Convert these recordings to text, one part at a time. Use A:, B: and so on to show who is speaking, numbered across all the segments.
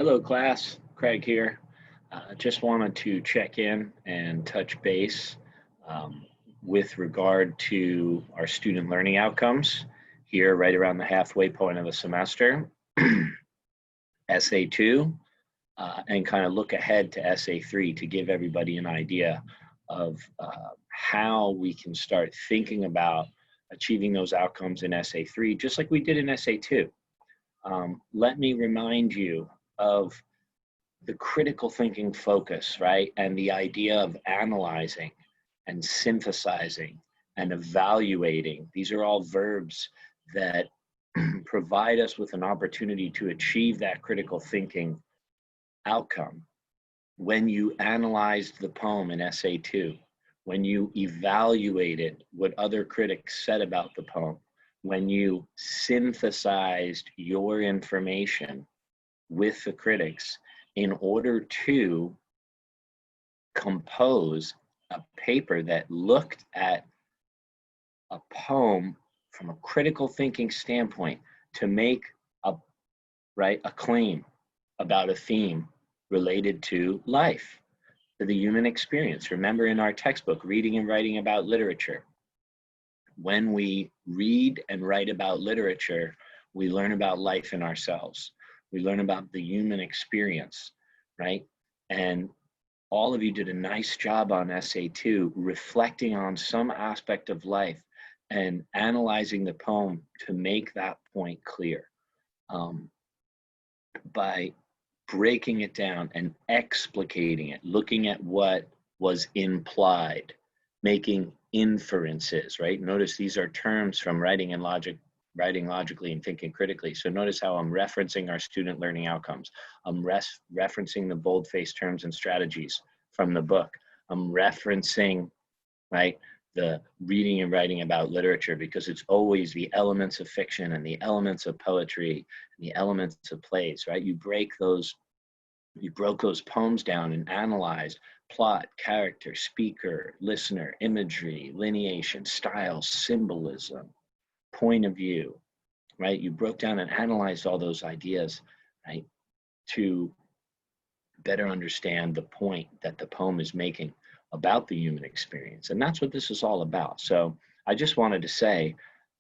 A: Hello, class. Craig here. Just wanted to check in and touch base um, with regard to our student learning outcomes here right around the halfway point of the semester, SA2, and kind of look ahead to SA3 to give everybody an idea of how we can start thinking about achieving those outcomes in SA3, just like we did in SA2. Let me remind you of the critical thinking focus, right? And the idea of analyzing and synthesizing and evaluating. These are all verbs that provide us with an opportunity to achieve that critical thinking outcome. When you analyzed the poem in SA2, when you evaluated what other critics said about the poem, when you synthesized your information with the critics in order to compose a paper that looked at a poem from a critical thinking standpoint to make a claim about a theme related to life, to the human experience. Remember in our textbook, Reading and Writing About Literature, when we read and write about literature, we learn about life and ourselves. We learn about the human experience, right? And all of you did a nice job on SA2, reflecting on some aspect of life and analyzing the poem to make that point clear. By breaking it down and explicating it, looking at what was implied, making inferences, right? Notice these are terms from writing logically and thinking critically. So notice how I'm referencing our student learning outcomes. I'm referencing the bold-faced terms and strategies from the book. I'm referencing, right, the reading and writing about literature, because it's always the elements of fiction and the elements of poetry and the elements of plays, right? You broke those poems down and analyzed plot, character, speaker, listener, imagery, lineation, style, symbolism, point of view, right? You broke down and analyzed all those ideas, right, to better understand the point that the poem is making about the human experience. And that's what this is all about. So I just wanted to say,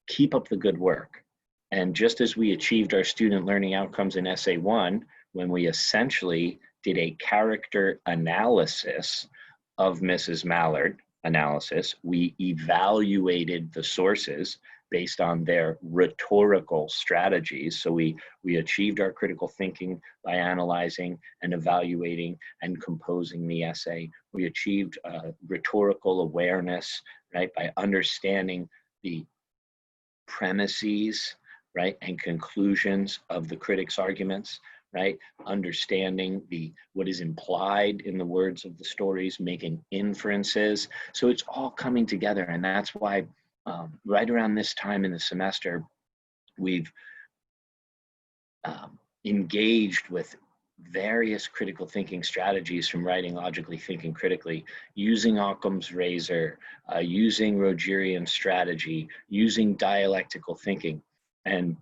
A: keep up the good work. And just as we achieved our student learning outcomes in SA1, when we essentially did a character analysis of Mrs. Mallard analysis, we evaluated the sources based on their rhetorical strategies. So we achieved our critical thinking by analyzing and evaluating and composing the essay. We achieved rhetorical awareness, right, by understanding the premises, right, and conclusions of the critics' arguments, right, understanding what is implied in the words of the stories, making inferences. So it's all coming together, and that's why right around this time in the semester, we've engaged with various critical thinking strategies, from writing logically, thinking critically, using Occam's razor, using Rogerian strategy, using dialectical thinking. And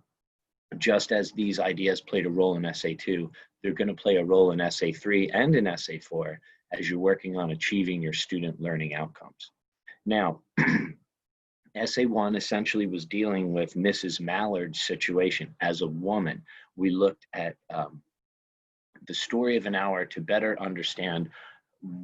A: just as these ideas played a role in SA2, they're going to play a role in SA3 and in SA4 as you're working on achieving your student learning outcomes. Now, SA1 essentially was dealing with Mrs. Mallard's situation as a woman. We looked at the story of an hour to better understand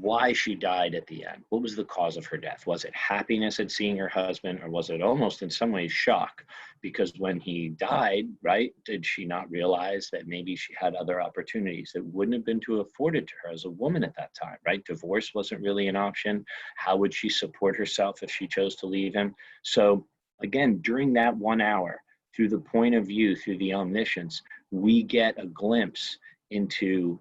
A: why she died at the end. What was the cause of her death? Was it happiness at seeing her husband, or was it almost in some ways shock? Because when he died, right, did she not realize that maybe she had other opportunities that wouldn't have been afforded to her as a woman at that time, right? Divorce wasn't really an option. How would she support herself if she chose to leave him? So again, during that 1 hour, through the point of view, through the omniscience, we get a glimpse into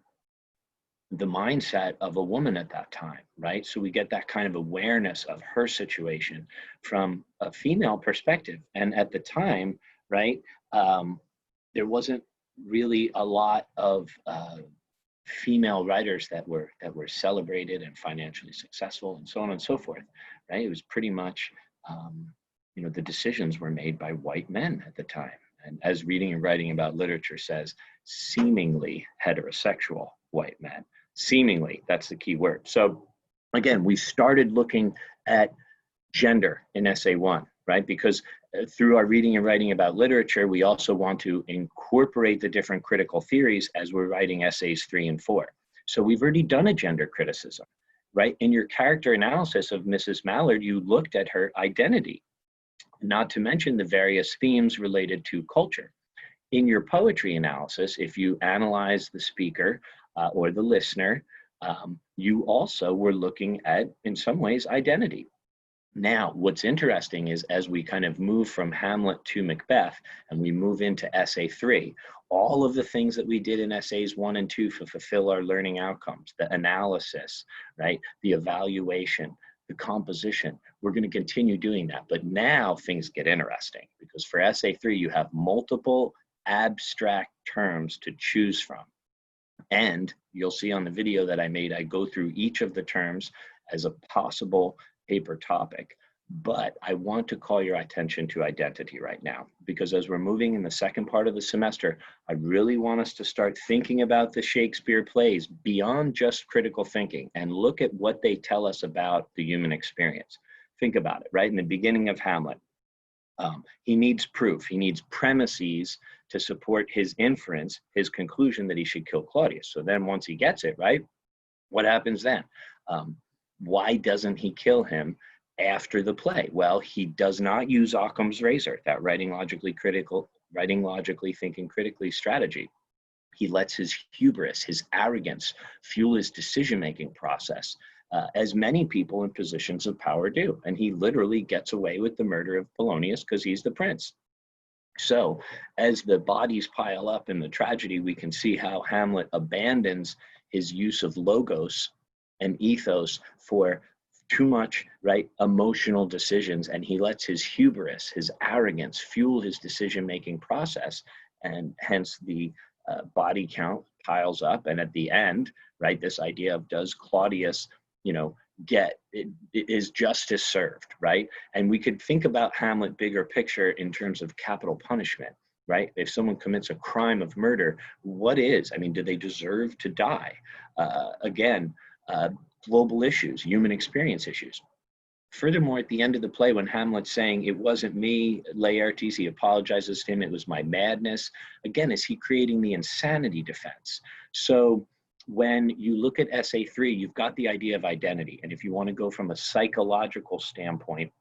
A: the mindset of a woman at that time, right? So we get that kind of awareness of her situation from a female perspective. And at the time, right, there wasn't really a lot of female writers that were celebrated and financially successful and so on and so forth, right? It was pretty much, the decisions were made by white men at the time. and as reading and writing about literature says, seemingly heterosexual white men. Seemingly, that's the key word. So again, we started looking at gender in essay 1, right? Because through our reading and writing about literature, we also want to incorporate the different critical theories as we're writing essays 3 and 4. So we've already done a gender criticism, right? In your character analysis of Mrs. Mallard, you looked at her identity, not to mention the various themes related to culture. In your poetry analysis, if you analyze the speaker or the listener, you also were looking at, in some ways, identity. Now, what's interesting is as we kind of move from Hamlet to Macbeth and we move into essay 3, all of the things that we did in essays 1 and 2 to fulfill our learning outcomes, the analysis, right, the evaluation, the composition, we're going to continue doing that. But now things get interesting because for essay 3, you have multiple abstract terms to choose from. And you'll see on the video that I made, I go through each of the terms as a possible paper topic, but I want to call your attention to identity right now, because as we're moving in the second part of the semester, I really want us to start thinking about the Shakespeare plays beyond just critical thinking and look at what they tell us about the human experience. Think about it, right? In the beginning of Hamlet, he needs proof, he needs premises to support his inference, his conclusion that he should kill Claudius. So then once he gets it, right, what happens then? Why doesn't he kill him after the play? Well, he does not use Occam's razor, that writing logically, thinking critically strategy. He lets his hubris, his arrogance, fuel his decision-making process, as many people in positions of power do. And he literally gets away with the murder of Polonius because he's the prince. So as the bodies pile up in the tragedy, we can see how Hamlet abandons his use of logos and ethos for too much, right, emotional decisions, and he lets his hubris, his arrogance fuel his decision-making process, and hence the body count piles up. And at the end, right, this idea of does Claudius, get it, is justice served, right? And we could think about Hamlet bigger picture in terms of capital punishment, right? If someone commits a crime of murder, what is? I mean, do they deserve to die? Global issues, human experience issues. Furthermore, at the end of the play, when Hamlet's saying, it wasn't me, Laertes, he apologizes to him, it was my madness. Again, is he creating the insanity defense? So when you look at essay 3, you've got the idea of identity. And if you want to go from a psychological standpoint,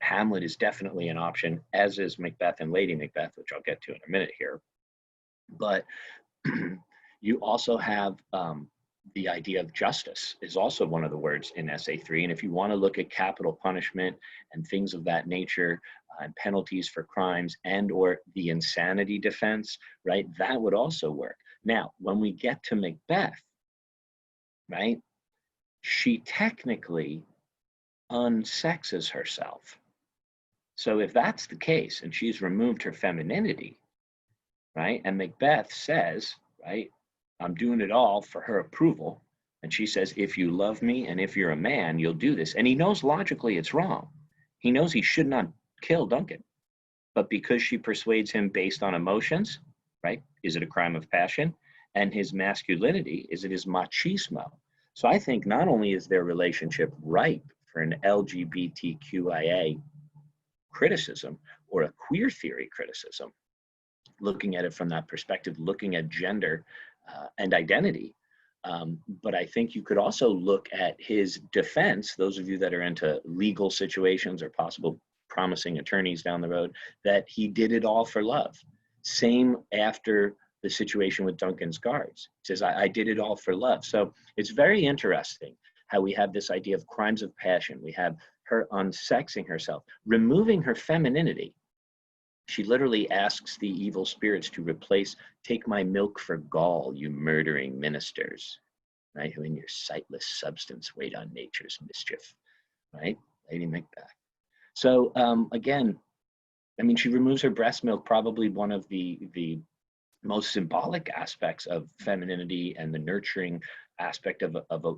A: Hamlet is definitely an option, as is Macbeth and Lady Macbeth, which I'll get to in a minute here. But you also have the idea of justice is also one of the words in essay 3. And if you want to look at capital punishment and things of that nature, and penalties for crimes and or the insanity defense, right, that would also work. Now, when we get to Macbeth, right, she technically unsexes herself. So if that's the case and she's removed her femininity, right, and Macbeth says, right, I'm doing it all for her approval. And she says, if you love me and if you're a man, you'll do this. And he knows logically it's wrong. He knows he should not kill Duncan. But because she persuades him based on emotions, right? Is it a crime of passion? And his masculinity, is it his machismo? So I think not only is their relationship ripe for an LGBTQIA criticism or a queer theory criticism, looking at it from that perspective, looking at gender and identity. But I think you could also look at his defense, those of you that are into legal situations or possible promising attorneys down the road, that he did it all for love. Same after the situation with Duncan's guards. He says, I did it all for love. So it's very interesting how we have this idea of crimes of passion. We have her unsexing herself, removing her femininity. She literally asks the evil spirits to replace, take my milk for gall, you murdering ministers, right? Who in your sightless substance wait on nature's mischief, right? Lady Macbeth. So again, I mean, she removes her breast milk, probably one of the most symbolic aspects of femininity and the nurturing aspect of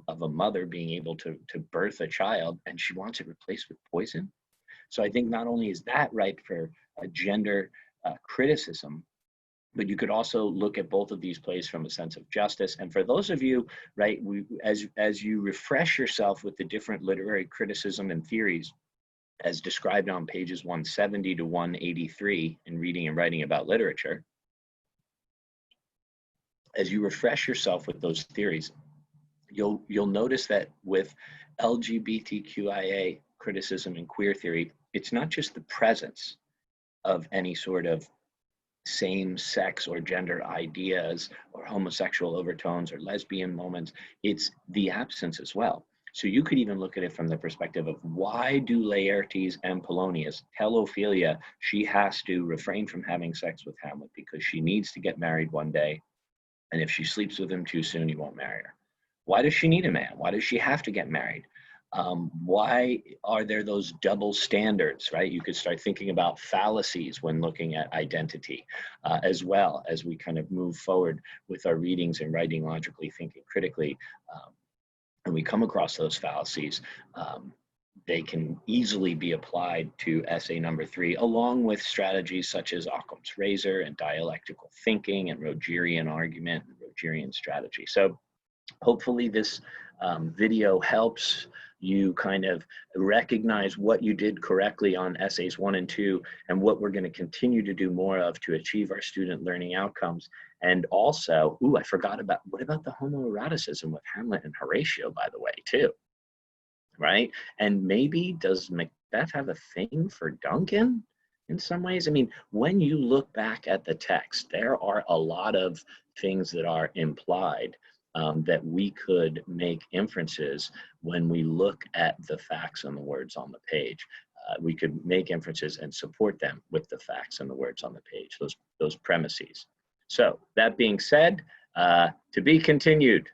A: a mother being able to birth a child, and she wants it replaced with poison. So I think not only is that right for a gender criticism, but you could also look at both of these plays from a sense of justice. And for those of you, right, as you refresh yourself with the different literary criticism and theories as described on pages 170 to 183 in Reading and Writing About Literature, as you refresh yourself with those theories, you'll notice that with LGBTQIA criticism and queer theory, it's not just the presence of any sort of same-sex or gender ideas or homosexual overtones or lesbian moments, it's the absence as well. So you could even look at it from the perspective of, why do Laertes and Polonius tell Ophelia she has to refrain from having sex with Hamlet because she needs to get married one day, and if she sleeps with him too soon, he won't marry her? Why does she need a man? Why does she have to get married? Why are there those double standards, right? You could start thinking about fallacies when looking at identity, as well as we kind of move forward with our readings and writing logically, thinking critically, and we come across those fallacies. They can easily be applied to essay number 3, along with strategies such as Occam's razor and dialectical thinking and Rogerian argument and Rogerian strategy. So hopefully this video helps you kind of recognize what you did correctly on essays 1 and 2, and what we're going to continue to do more of to achieve our student learning outcomes. And also, I forgot about, what about the homoeroticism with Hamlet and Horatio, by the way, too, right? And maybe, does Macbeth have a thing for Duncan in some ways? I mean, when you look back at the text, there are a lot of things that are implied that we could make inferences when we look at the facts and the words on the page. We could make inferences and support them with the facts and the words on the page, those premises. So that being said, to be continued.